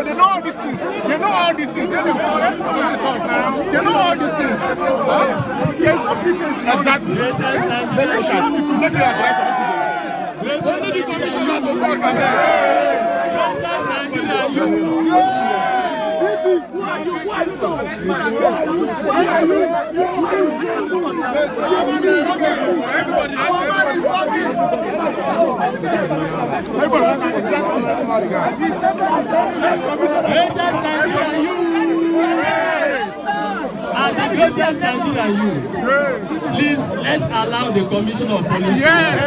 know all these things. They know all these things. They know all these things. There's no pretense. Exactly. Let me address it. Only the commissioner to talk about greatest Nigeria youth. Please, let's allow the Commissioner of Police. Yes.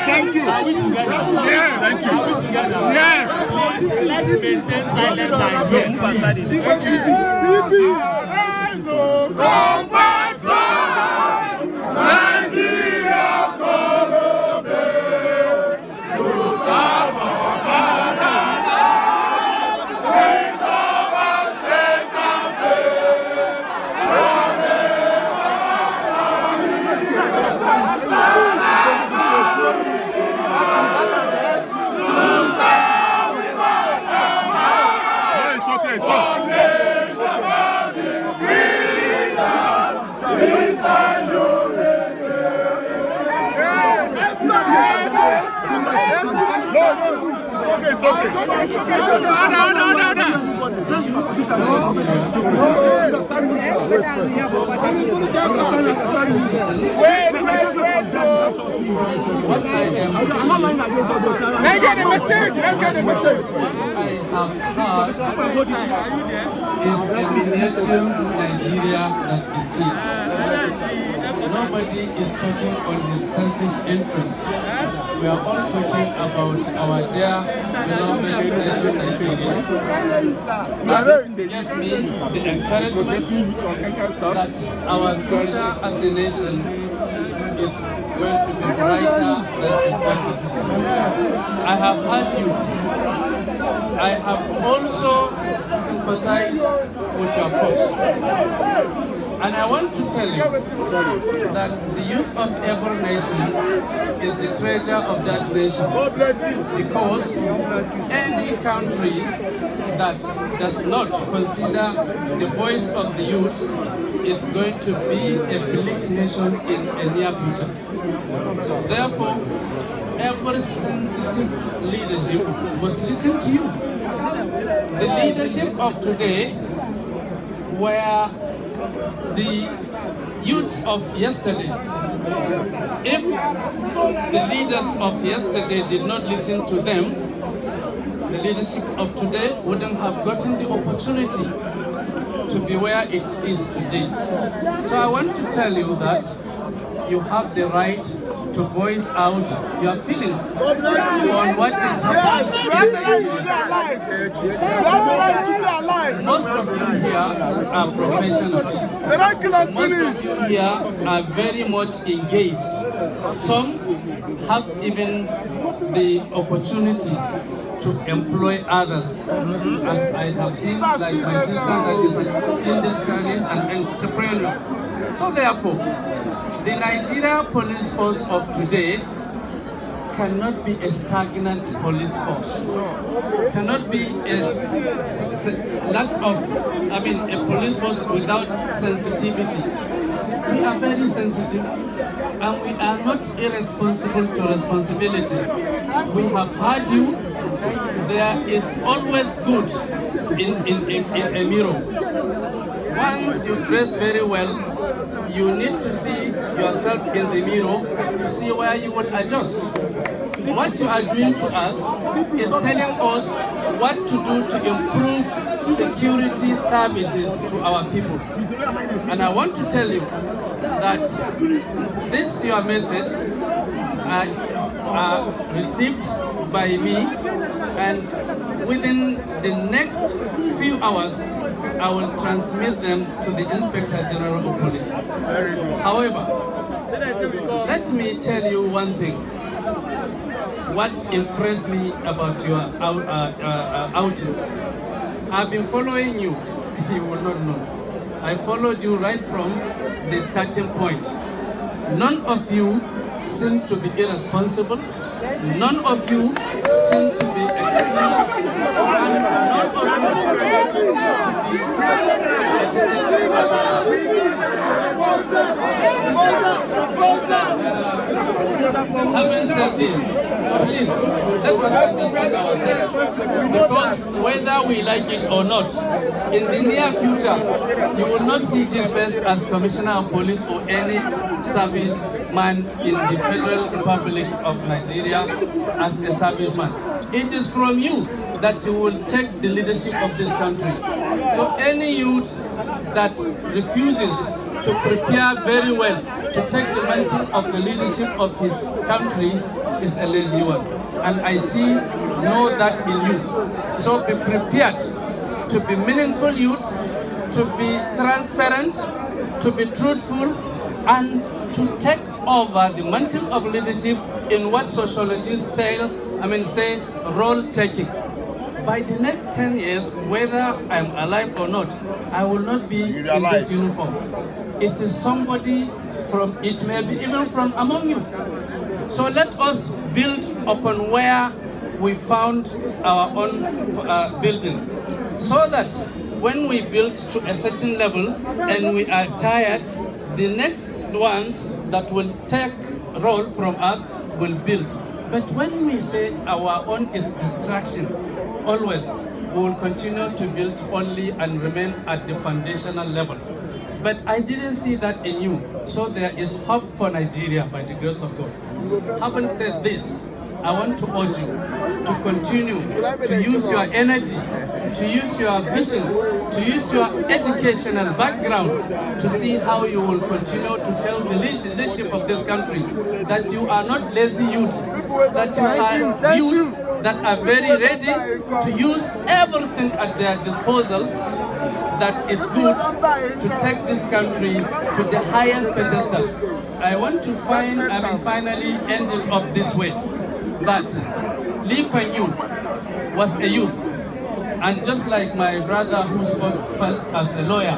Thank you. Are we together? Yes. Thank you. Are we together? Yes. Let's maintain silence and move aside. It's okay. Let's get the message. I have heard is the miniature Nigeria that we see. Nobody is talking on his selfish interest. We are all talking about our dear beloved nation Nigeria. That gives me the encouragement that our future as a nation is going to be brighter than expected. I have heard you. I have also sympathized with your cause. And I want to tell you that the youth of every nation is the treasure of that nation. Because any country that does not consider the voice of the youth is going to be a bleak nation in a near future. So therefore, every sensitive leadership must listen to you. The leadership of today, where the youths of yesterday, if the leaders of yesterday did not listen to them, the leadership of today wouldn't have gotten the opportunity to be where it is today. So I want to tell you that you have the right to voice out your feelings on what is happening. Most of you here are professionals. Most of you here are very much engaged. Some have even the opportunity to employ others, as I have seen, like my sister that is an industrialist and entrepreneur. So therefore, the Nigeria police force of today cannot be a stagnant police force. Cannot be a police force without sensitivity. We are very sensitive and we are not irresponsible to responsibility. We have heard you. There is always good in a mirror. Once you dress very well, you need to see yourself in the mirror to see where you will adjust. What you are doing to us is telling us what to do to improve security services to our people. And I want to tell you that this your message are received by me, and within the next few hours I will transmit them to the Inspector General of Police. However, let me tell you one thing. What impressed me about your outing. I've been following you. You will not know. I followed you right from the starting point. None of you seems to be irresponsible. None of you seem to be Having said this, please, let us understand ourselves. Because whether we like it or not, in the near future, you will not see this face as Commissioner of Police or any serviceman in the Federal Republic of Nigeria as a serviceman. It is from you that you will take the leadership of this country. So any youth that refuses to prepare very well to take the mantle of the leadership of his country is a lazy one. And I know that in you. So be prepared to be meaningful youths, to be transparent, to be truthful, and to take over the mantle of leadership in what sociologists say role taking. By the next 10 years, whether I'm alive or not, I will not be in this uniform. It is somebody it may be even from among you. So let us build upon where we found our own building, so that when we build to a certain level and we are tired, the next ones that will take role from us will build. But when we say our own is distraction, always we will continue to build only and remain at the foundational level. But I didn't see that in you. So there is hope for Nigeria by the grace of God. Having said this, I want to urge you to continue to use your energy, to use your vision, to use your educational background to see how you will continue to tell the leadership of this country that you are not lazy youths, that you are youths that are very ready to use everything at their disposal that is good to take this country to the highest pedestal. I want to finally end it up this way, that Lee Kuan Yew was a youth, and just like my brother who spoke first as a lawyer,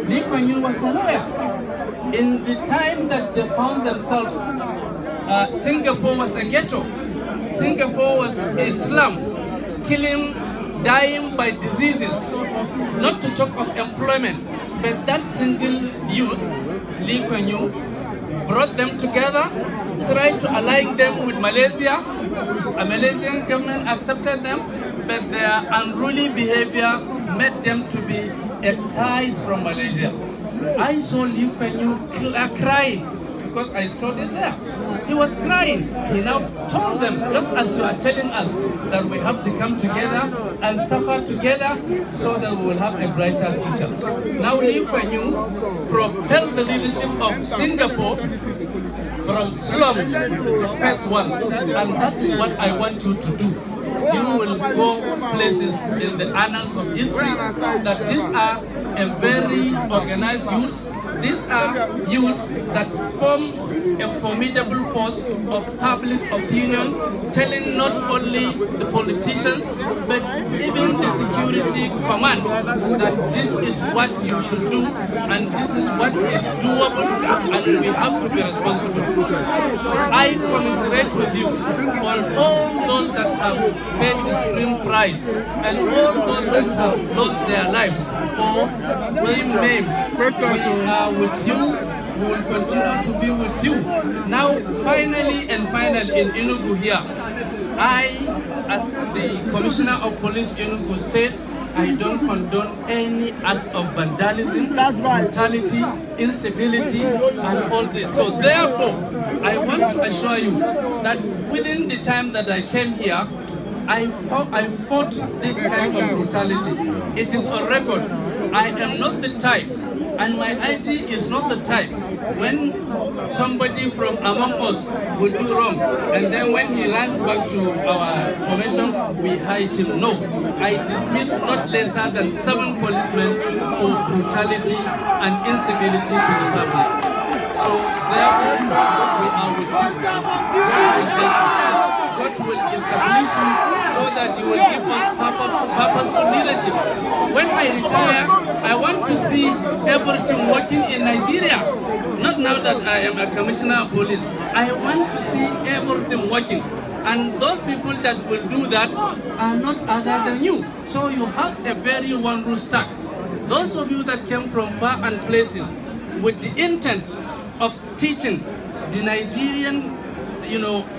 Lee Kuan Yew was a lawyer. In the time that they found themselves, Singapore was a ghetto. Singapore was a slum, killing, dying by diseases, not to talk of employment. But that single youth, Lee Kuan Yew, brought them together, tried to align them with Malaysia. A Malaysian government accepted them, but their unruly behavior made them to be excised from Malaysia. I saw Lee Kuan Yew crying because I studied there. He was crying. He now told them, just as you are telling us, that we have to come together and suffer together so that we will have a brighter future. Now Lee Kuan Yew propelled the leadership of Singapore from slums to first world, and that is what I want you to do. You will go places in the annals of history that these are a very organized youth. These are youths that form a formidable force of public opinion, telling not only the politicians, but even the security command that this is what you should do, and this is what is doable, and we have to be responsible. I commiserate with you on all those that have paid the supreme price, and all those that have lost their lives or been maimed. We are with you. We will continue to be with you. Now, finally in Enugu here, I, as the Commissioner of Police Enugu State, I don't condone any acts of vandalism, brutality, incivility, and all this. So therefore, I want to assure you that within the time that I came here, I fought this kind of brutality. It is on record. I am not the type, and my IG is not the type, when somebody from among us will do wrong, and then when he runs back to our formation, we hide him. No, I dismiss not lesser than 7 policemen for brutality and incivility to the public. So therefore, we are with you. God will establish you so that you will give us purposeful leadership. When I retire, I want to see everything working in Nigeria. Not now that I am a commissioner of police. I want to see everything working. And those people that will do that are not other than you. So you have a very one rule stack. Those of you that came from far and places with the intent of teaching the Nigerian,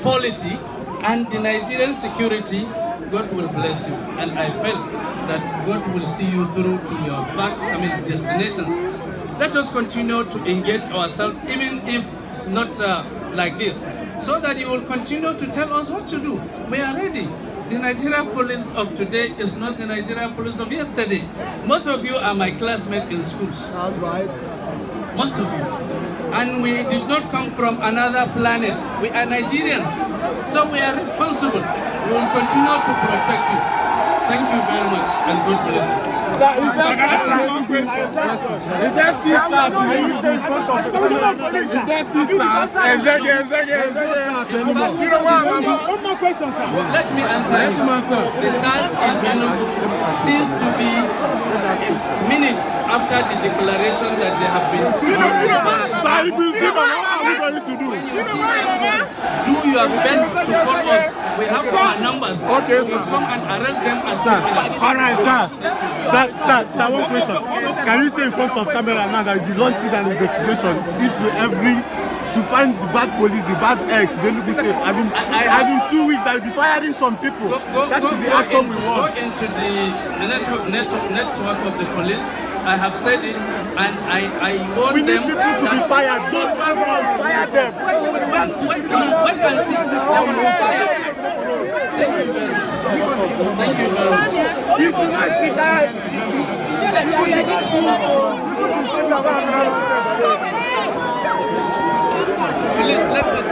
polity and the Nigerian security, God will bless you. And I felt that God will see you through to your destinations. Let us continue to engage ourselves, even if not like this, so that you will continue to tell us what to do. We are ready. The Nigerian police of today is not the Nigerian police of yesterday. Most of you are my classmates in schools. That's right. Most of you. And we did not come from another planet. We are Nigerians. So we are responsible. We will continue to protect you. Thank you very much, and God bless you. Is that one more question, sir. Let me answer you. The SARS in Enugu seems to be minutes after the declaration that they have been. Sir, if you see them, what are we going to do? Do your best to call us. We have our numbers. Okay, we will come and arrest them as Sir, criminals. all right, sir. Sir, one question. Can you say in front of camera now that you launching an investigation into to find the bad police, the bad eggs, then look this state. And in 2 weeks, I'll be firing some people. That is the action we want. Go into the network of the police. I have said it, and I want We need them people to be fired. Those bad ones, fire them. Wait and see. They will be fired. Thank you very much. You should not see that. Please let us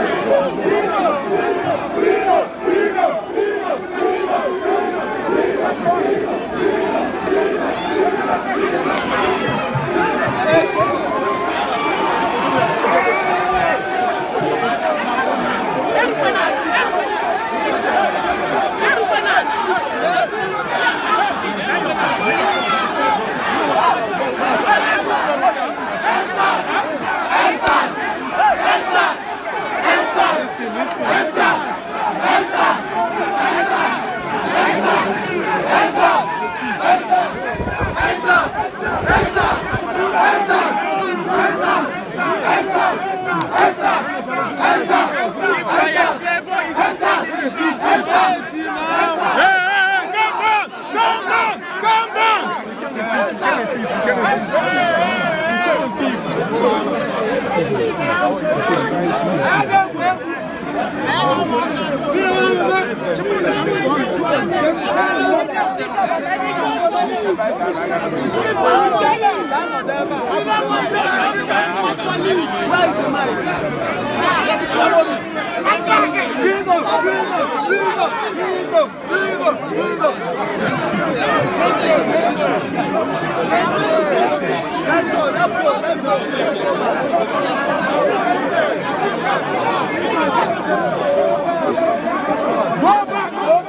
Where is the money?